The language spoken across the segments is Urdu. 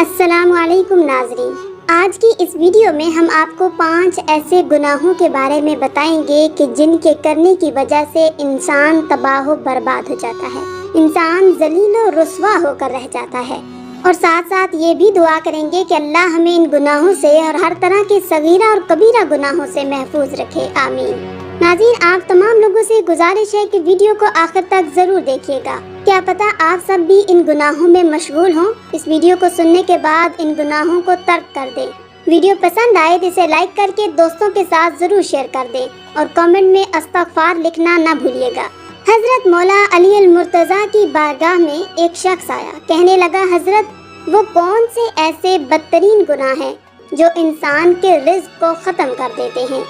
السلام علیکم ناظرین، آج کی اس ویڈیو میں ہم آپ کو 5 ایسے گناہوں کے بارے میں بتائیں گے کہ جن کے کرنے کی وجہ سے انسان تباہ و برباد ہو جاتا ہے، انسان ذلیل و رسوا ہو کر رہ جاتا ہے، اور ساتھ ساتھ یہ بھی دعا کریں گے کہ اللہ ہمیں ان گناہوں سے اور ہر طرح کے صغیرہ اور کبیرہ گناہوں سے محفوظ رکھے، آمین۔ ناظرین، آپ تمام لوگوں سے گزارش ہے کہ ویڈیو کو آخر تک ضرور دیکھیے گا، کیا پتہ آپ سب بھی ان گناہوں میں مشغول ہوں۔ اس ویڈیو کو سننے کے بعد ان گناہوں کو ترک کر دیں۔ ویڈیو پسند آئے تو اسے لائک کر کے دوستوں کے ساتھ ضرور شیئر کر دیں اور کامنٹ میں استغفار لکھنا نہ بھولیے گا۔ حضرت مولا علی المرتضیٰ کی بارگاہ میں ایک شخص آیا، کہنے لگا، حضرت وہ کون سے ایسے بدترین گناہ ہیں جو انسان کے رزق کو ختم کر دیتے ہیں،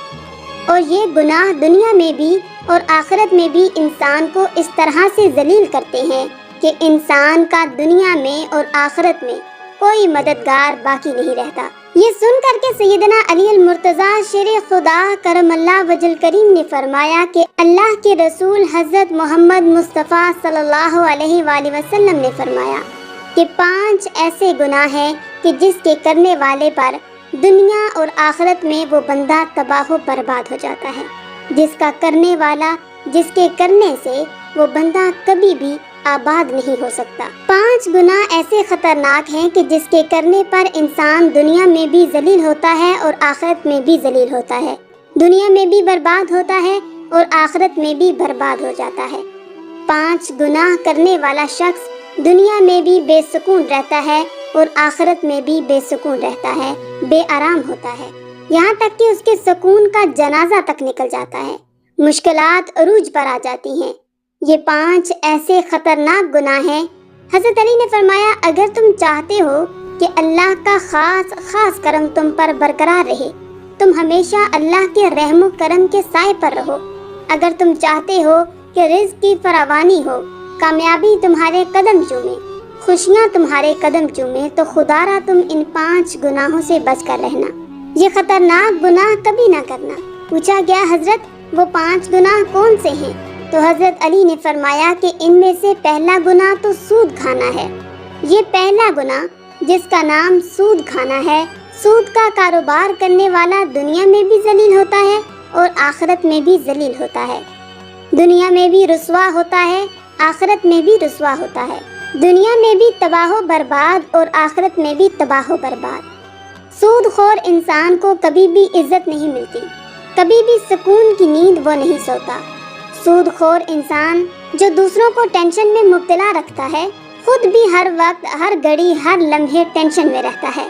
اور یہ گناہ دنیا میں بھی اور آخرت میں بھی انسان کو اس طرح سے ذلیل کرتے ہیں کہ انسان کا دنیا میں اور آخرت میں کوئی مددگار باقی نہیں رہتا۔ یہ سن کر کے سیدنا علی المرتضیٰ شیر خدا کرم اللہ وجل کریم نے فرمایا کہ اللہ کے رسول حضرت محمد مصطفیٰ صلی اللہ علیہ وآلہ وسلم نے فرمایا کہ 5 ایسے گناہ ہیں کہ جس کے کرنے والے پر دنیا اور آخرت میں وہ بندہ تباہ و برباد ہو جاتا ہے، جس کا کرنے والا، جس کے کرنے سے وہ بندہ کبھی بھی آباد نہیں ہو سکتا۔ 5 گناہ ایسے خطرناک ہیں کہ جس کے کرنے پر انسان دنیا میں بھی ذلیل ہوتا ہے اور آخرت میں بھی ذلیل ہوتا ہے، دنیا میں بھی برباد ہوتا ہے اور آخرت میں بھی برباد ہو جاتا ہے۔ 5 گناہ کرنے والا شخص دنیا میں بھی بے سکون رہتا ہے اور آخرت میں بھی بے سکون رہتا ہے، بے آرام ہوتا ہے، یہاں تک کہ اس کے سکون کا جنازہ تک نکل جاتا ہے، مشکلات عروج پر آ جاتی ہیں۔ یہ 5 ایسے خطرناک گناہ ہیں۔ حضرت علی نے فرمایا، اگر تم چاہتے ہو کہ اللہ کا خاص کرم تم پر برقرار رہے، تم ہمیشہ اللہ کے رحم و کرم کے سائے پر رہو۔ اگر تم چاہتے ہو کہ رزق کی فراوانی ہو، کامیابی تمہارے قدم چومے، خوشیاں تمہارے قدم چومے، تو خدا را تم ان 5 گناہوں سے بچ کر رہنا، یہ خطرناک گناہ کبھی نہ کرنا۔ پوچھا گیا، حضرت وہ 5 گناہ کون سے ہیں؟ تو حضرت علی نے فرمایا کہ ان میں سے پہلا گناہ تو سود کھانا ہے۔ یہ پہلا گناہ جس کا نام سود کھانا ہے، سود کا کاروبار کرنے والا دنیا میں بھی ذلیل ہوتا ہے اور آخرت میں بھی ذلیل ہوتا ہے، دنیا میں بھی رسوا ہوتا ہے، آخرت میں بھی رسوا ہوتا ہے، دنیا میں بھی تباہ و برباد اور آخرت میں بھی تباہ و برباد۔ سود خور انسان کو کبھی بھی عزت نہیں ملتی، کبھی بھی سکون کی نیند وہ نہیں سوتا۔ سود خور انسان جو دوسروں کو ٹینشن میں مبتلا رکھتا ہے، خود بھی ہر وقت، ہر گھڑی، ہر لمحے ٹینشن میں رہتا ہے،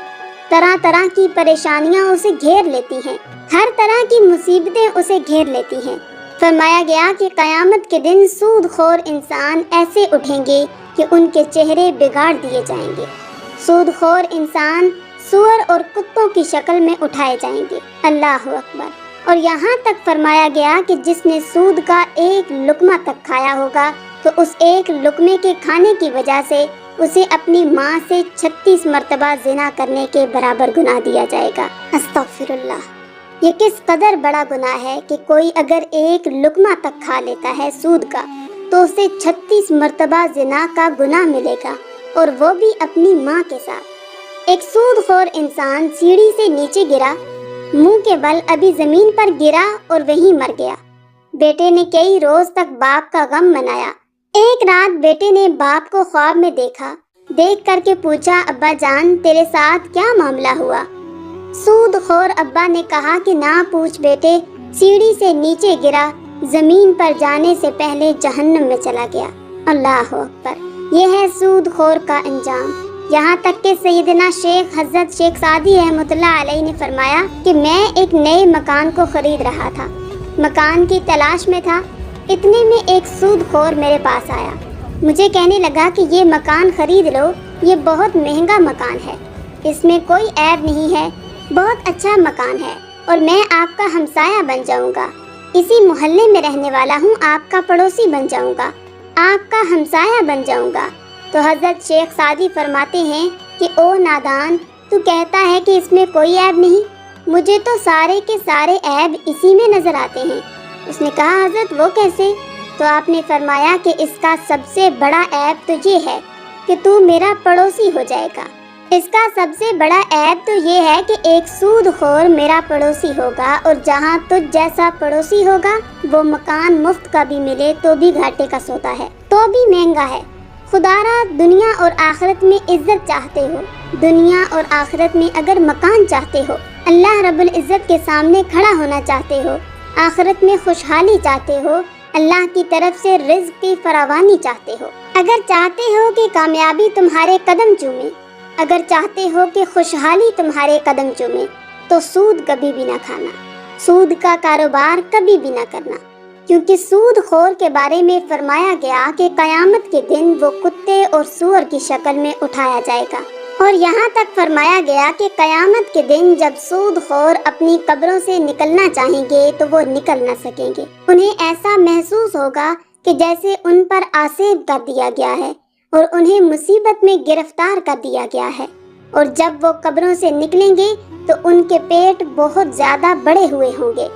طرح طرح کی پریشانیاں اسے گھیر لیتی ہیں، ہر طرح کی مصیبتیں اسے گھیر لیتی ہیں۔ فرمایا گیا کہ قیامت کے دن سود خور انسان ایسے اٹھیں گے کہ ان کے چہرے بگاڑ دیے جائیں گے، سود خور انسان سور اور کتوں کی شکل میں اٹھائے جائیں گے، اللہ اکبر۔ اور یہاں تک فرمایا گیا کہ جس نے سود کا ایک لقمہ تک کھایا ہوگا تو اس ایک لقمے کے کھانے کی وجہ سے اسے اپنی ماں سے 36 مرتبہ زنا کرنے کے برابر گناہ دیا جائے گا، استغفر اللہ۔ یہ کس قدر بڑا گناہ ہے کہ کوئی اگر ایک لقمہ تک کھا لیتا ہے سود کا تو اسے 36 مرتبہ زنا کا گناہ ملے گا، اور وہ بھی اپنی ماں کے ساتھ۔ ایک سود خور انسان سیڑھی سے نیچے گرا، منہ کے بل ابھی زمین پر گرا اور وہیں مر گیا۔ بیٹے نے کئی روز تک باپ کا غم منایا۔ ایک رات بیٹے نے باپ کو خواب میں دیکھا، دیکھ کر کے پوچھا، ابا جان تیرے ساتھ کیا معاملہ ہوا؟ سود خور ابا نے کہا کہ نہ پوچھ بیٹے، سیڑھی سے نیچے گرا، زمین پر جانے سے پہلے جہنم میں چلا گیا، اللہ اکبر۔ یہ ہے سود خور کا انجام۔ یہاں تک کہ سیدنا شیخ حضرت شیخ سعدی رحمۃ اللہ علیہ نے فرمایا کہ میں ایک نئے مکان کو خرید رہا تھا، مکان کی تلاش میں تھا، اتنے میں ایک سود خور میرے پاس آیا، مجھے کہنے لگا کہ یہ مکان خرید لو، یہ بہت مہنگا مکان ہے، اس میں کوئی عیب نہیں ہے، بہت اچھا مکان ہے، اور میں آپ کا ہمسایہ بن جاؤں گا، اسی محلے میں رہنے والا ہوں، آپ کا پڑوسی بن جاؤں گا، آپ کا ہمسایہ بن جاؤں گا۔ تو حضرت شیخ سعدی فرماتے ہیں کہ او نادان، تو کہتا ہے کہ اس میں کوئی عیب نہیں، مجھے تو سارے کے سارے عیب اسی میں نظر آتے ہیں۔ اس نے کہا، حضرت وہ کیسے؟ تو آپ نے فرمایا کہ اس کا سب سے بڑا عیب تو یہ ہے کہ تو میرا پڑوسی ہو جائے گا، اس کا سب سے بڑا عیب تو یہ ہے کہ ایک سود خور میرا پڑوسی ہوگا، اور جہاں تجھ جیسا پڑوسی ہوگا وہ مکان مفت کا بھی ملے تو بھی گھاٹے کا سودا ہے، تو بھی مہنگا ہے۔ خدا را دنیا اور آخرت میں عزت چاہتے ہو، دنیا اور آخرت میں اگر مکان چاہتے ہو، اللہ رب العزت کے سامنے کھڑا ہونا چاہتے ہو، آخرت میں خوشحالی چاہتے ہو، اللہ کی طرف سے رزق کی فراوانی چاہتے ہو، اگر چاہتے ہو کہ کامیابی تمہارے قدم چومے، اگر چاہتے ہو کہ خوشحالی تمہارے قدم چومے، تو سود کبھی بھی نہ کھانا، سود کا کاروبار کبھی بھی نہ کرنا، کیونکہ سود خور کے بارے میں فرمایا گیا کہ قیامت کے دن وہ کتے اور سور کی شکل میں اٹھایا جائے گا، اور یہاں تک فرمایا گیا کہ قیامت کے دن جب سود خور اپنی قبروں سے نکلنا چاہیں گے تو وہ نکل نہ سکیں گے، انہیں ایسا محسوس ہوگا کہ جیسے ان پر آسیب کر دیا گیا ہے اور انہیں مصیبت میں گرفتار کر دیا گیا ہے، اور جب وہ قبروں سے نکلیں گے تو ان کے پیٹ بہت زیادہ بڑے ہوئے ہوں گے،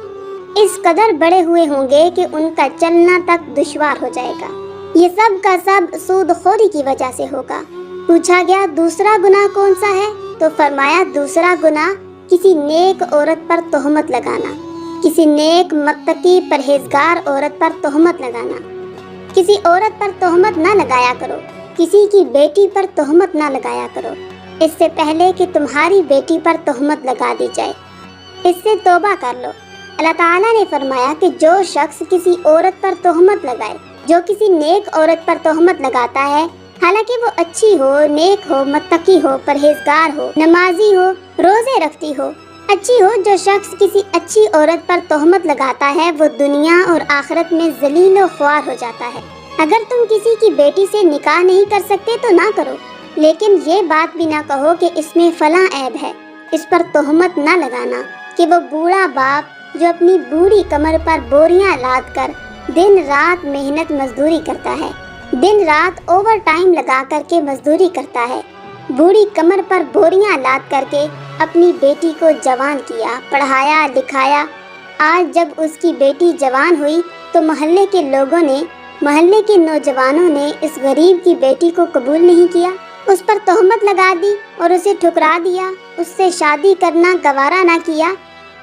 اس قدر بڑے ہوئے ہوں گے کہ ان کا چلنا تک دشوار ہو جائے گا۔ یہ سب کا سب سود خوری کی وجہ سے ہوگا۔ پوچھا گیا دوسرا گناہ کون سا ہے؟ تو فرمایا دوسرا گناہ کسی نیک عورت پر تہمت لگانا، کسی نیک متقی پرہیزگار عورت پر تہمت لگانا۔ کسی عورت پر تہمت نہ لگایا کرو، کسی کی بیٹی پر تہمت نہ لگایا کرو، اس سے پہلے کہ تمہاری بیٹی پر تہمت لگا دی جائے، اس سے توبہ کر لو۔ اللہ تعالیٰ نے فرمایا کہ جو شخص کسی عورت پر تہمت لگائے، جو کسی نیک عورت پر تہمت لگاتا ہے، حالانکہ وہ اچھی ہو، نیک ہو، متقی ہو، پرہیزگار ہو، نمازی ہو، روزے رکھتی ہو، اچھی ہو، جو شخص کسی اچھی عورت پر تہمت لگاتا ہے وہ دنیا اور آخرت میں ذلیل و خوار ہو جاتا ہے۔ اگر تم کسی کی بیٹی سے نکاح نہیں کر سکتے تو نہ کرو، لیکن یہ بات بھی نہ کہو کہ اس میں فلاں عیب ہے، اس پر تہمت نہ لگانا کہ وہ بوڑھا باپ جو اپنی بوڑھی کمر پر بوریاں لاد کر دن رات محنت مزدوری کرتا ہے، دن رات اوور ٹائم لگا کر کے مزدوری کرتا ہے، بوڑھی کمر پر بوریاں لاد کر کے اپنی بیٹی کو جوان کیا، پڑھایا لکھایا، آج جب اس کی بیٹی جوان ہوئی تو محلے کے لوگوں نے، محلے کے نوجوانوں نے اس غریب کی بیٹی کو قبول نہیں کیا، اس پر تہمت لگا دی اور اسے ٹھکرا دیا، اس سے شادی کرنا گوارا نہ کیا،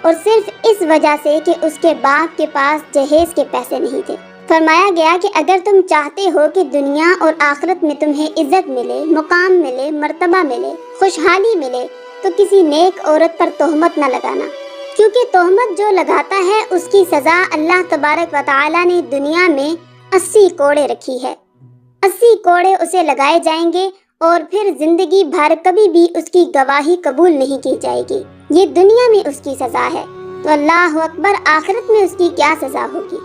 اور صرف اس وجہ سے کہ اس کے باپ کے پاس جہیز کے پیسے نہیں تھے۔ فرمایا گیا کہ اگر تم چاہتے ہو کہ دنیا اور آخرت میں تمہیں عزت ملے، مقام ملے، مرتبہ ملے، خوشحالی ملے، تو کسی نیک عورت پر تہمت نہ لگانا، کیونکہ تہمت جو لگاتا ہے اس کی سزا اللہ تبارک و تعالیٰ نے دنیا میں 80 کوڑے رکھی ہے، 80 کوڑے اسے لگائے جائیں گے، اور پھر زندگی بھر کبھی بھی اس کی گواہی قبول نہیں کی جائے گی۔ یہ دنیا میں اس کی سزا ہے، تو اللہ اکبر آخرت میں اس کی کیا سزا ہوگی؟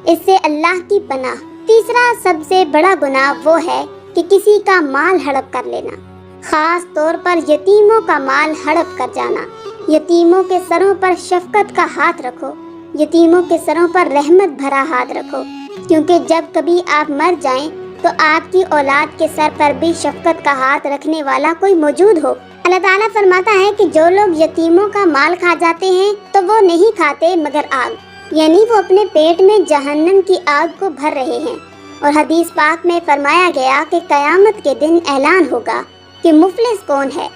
اس سے اللہ کی پناہ۔ تیسرا سب سے بڑا گناہ وہ ہے کہ کسی کا مال ہڑپ کر لینا، خاص طور پر یتیموں کا مال ہڑپ کر جانا۔ یتیموں کے سروں پر شفقت کا ہاتھ رکھو، یتیموں کے سروں پر رحمت بھرا ہاتھ رکھو، کیونکہ جب کبھی آپ مر جائیں تو آپ کی اولاد کے سر پر بھی شفقت کا ہاتھ رکھنے والا کوئی موجود ہو۔ اللہ تعالیٰ فرماتا ہے کہ جو لوگ یتیموں کا مال کھا جاتے ہیں تو وہ نہیں کھاتے مگر آگ، یعنی وہ اپنے پیٹ میں جہنم کی آگ کو بھر رہے ہیں۔ اور حدیث پاک میں فرمایا گیا کہ قیامت کے دن اعلان ہوگا کہ مفلس کون ہے۔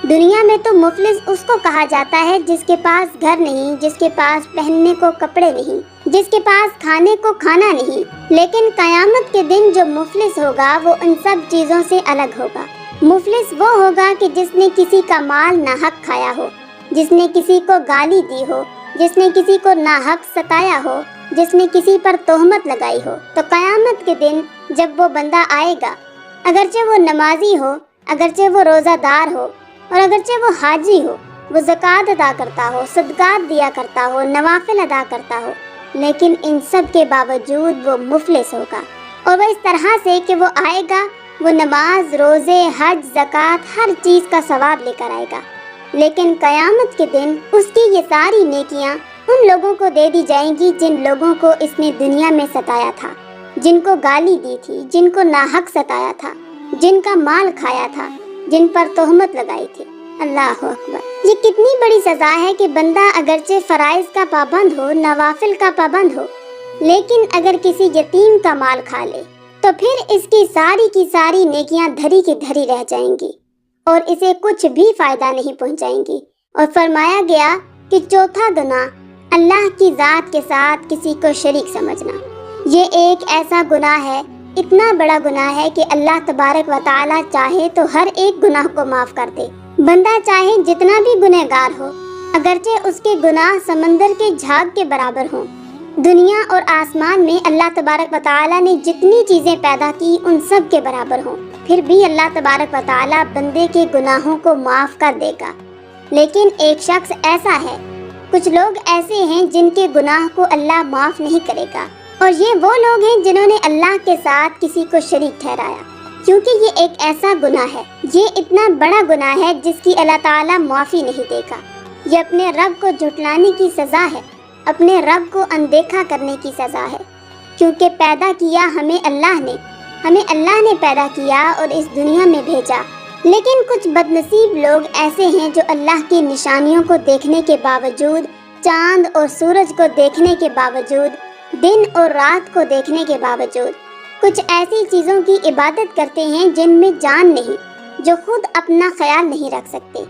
دنیا میں تو مفلس اس کو کہا جاتا ہے جس کے پاس گھر نہیں، جس کے پاس پہننے کو کپڑے نہیں، جس کے پاس کھانے کو کھانا نہیں، لیکن قیامت کے دن جو مفلس ہوگا وہ ان سب چیزوں سے الگ ہوگا۔ مفلس وہ ہوگا کہ جس نے کسی کا مال ناحق کھایا ہو، جس نے کسی کو گالی دی ہو، جس نے کسی کو ناحق ستایا ہو، جس نے کسی پر تہمت لگائی ہو۔ تو قیامت کے دن جب وہ بندہ آئے گا، اگرچہ وہ نمازی ہو، اگرچہ وہ روزہ دار ہو، اور اگرچہ وہ حاجی ہو، وہ زکوٰۃ ادا کرتا ہو، صدقات دیا کرتا ہو، نوافل ادا کرتا ہو، لیکن ان سب کے باوجود وہ مفلس ہوگا۔ اور وہ اس طرح سے کہ وہ آئے گا، وہ نماز، روزے، حج، زکوٰۃ ہر چیز کا ثواب لے کر آئے گا، لیکن قیامت کے دن اس کی یہ ساری نیکیاں ان لوگوں کو دے دی جائیں گی جن لوگوں کو اس نے دنیا میں ستایا تھا، جن کو گالی دی تھی، جن کو ناحق ستایا تھا، جن کا مال کھایا تھا، جن پر تہمت لگائی تھی۔ اللہ اکبر! یہ کتنی بڑی سزا ہے کہ بندہ اگرچہ فرائض کا پابند ہو، نوافل کا پابند ہو، لیکن اگر کسی یتیم کا مال کھا لے تو پھر اس کی ساری نیکیاں دھری کی دھری رہ جائیں گی، اور اسے کچھ بھی فائدہ نہیں پہنچائیں گی۔ اور فرمایا گیا کہ چوتھا گناہ اللہ کی ذات کے ساتھ کسی کو شریک سمجھنا۔ یہ ایک ایسا گناہ ہے، اتنا بڑا گناہ ہے کہ اللہ تبارک و تعالی چاہے تو ہر ایک گناہ کو معاف کر دے۔ بندہ چاہے جتنا بھی گنہگار ہو، اگرچہ اس کے گناہ سمندر کے جھاگ کے برابر ہوں۔ دنیا اور آسمان میں اللہ تبارک و تعالی نے جتنی چیزیں پیدا کی ان سب کے برابر ہوں، پھر بھی اللہ تبارک و تعالی بندے کے گناہوں کو معاف کر دے گا۔ لیکن ایک شخص ایسا ہے، کچھ لوگ ایسے ہیں جن کے گناہ کو اللہ معاف نہیں کرے گا، اور یہ وہ لوگ ہیں جنہوں نے اللہ کے ساتھ کسی کو شریک ٹھہرایا، کیونکہ یہ ایک ایسا گناہ ہے، یہ اتنا بڑا گناہ ہے جس کی اللہ تعالیٰ معافی نہیں دے گا۔ یہ اپنے رب کو جھٹلانے کی سزا ہے، اپنے رب کو اندیکھا کرنے کی سزا ہے، کیونکہ پیدا کیا ہمیں اللہ نے پیدا کیا اور اس دنیا میں بھیجا۔ لیکن کچھ بدنصیب لوگ ایسے ہیں جو اللہ کی نشانیوں کو دیکھنے کے باوجود، چاند اور سورج کو دیکھنے کے باوجود، دن اور رات کو دیکھنے کے باوجود کچھ ایسی چیزوں کی عبادت کرتے ہیں جن میں جان نہیں، جو خود اپنا خیال نہیں رکھ سکتے،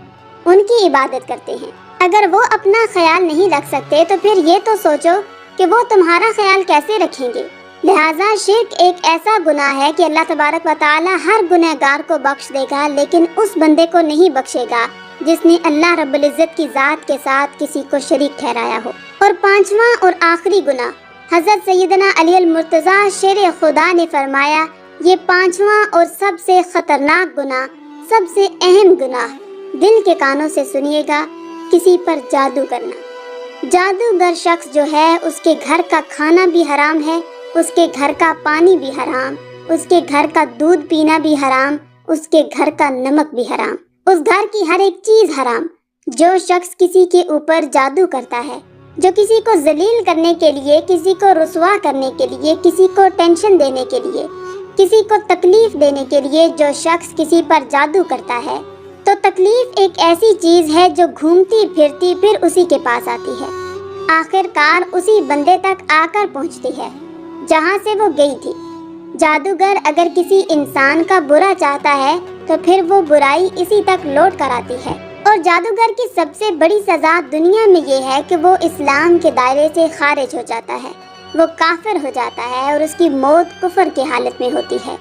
ان کی عبادت کرتے ہیں۔ اگر وہ اپنا خیال نہیں رکھ سکتے تو پھر یہ تو سوچو کہ وہ تمہارا خیال کیسے رکھیں گے۔ لہٰذا شرک ایک ایسا گناہ ہے کہ اللہ تبارک و تعالی ہر گنہگار کو بخش دے گا، لیکن اس بندے کو نہیں بخشے گا جس نے اللہ رب العزت کی ذات کے ساتھ کسی کو شریک ٹھہرایا ہو۔ اور پانچواں اور آخری گناہ، حضرت سیدنا علی المرتضیٰ شیر خدا نے فرمایا، یہ پانچواں اور سب سے خطرناک گناہ، سب سے اہم گناہ، دل کے کانوں سے سنیے گا، کسی پر جادو کرنا۔ جادوگر شخص جو ہے، اس کے گھر کا کھانا بھی حرام ہے، اس کے گھر کا پانی بھی حرام، اس کے گھر کا دودھ پینا بھی حرام، اس کے گھر کا نمک بھی حرام، اس گھر کی ہر ایک چیز حرام۔ جو شخص کسی کے اوپر جادو کرتا ہے، جو کسی کو ذلیل کرنے کے لیے، کسی کو رسوا کرنے کے لیے، کسی کو ٹینشن دینے کے لیے، کسی کو تکلیف دینے کے لیے جو شخص کسی پر جادو کرتا ہے، تو تکلیف ایک ایسی چیز ہے جو گھومتی پھرتی پھر اسی کے پاس آتی ہے، آخر کار اسی بندے تک آ کر پہنچتی ہے جہاں سے وہ گئی تھی۔ جادوگر اگر کسی انسان کا برا چاہتا ہے تو پھر وہ برائی اسی تک لوٹ کر آتی ہے، اور جادوگر کی سب سے بڑی سزا دنیا میں یہ ہے کہ وہ اسلام کے دائرے سے خارج ہو جاتا ہے، وہ کافر ہو جاتا ہے اور اس کی موت کفر کی حالت میں ہوتی ہے۔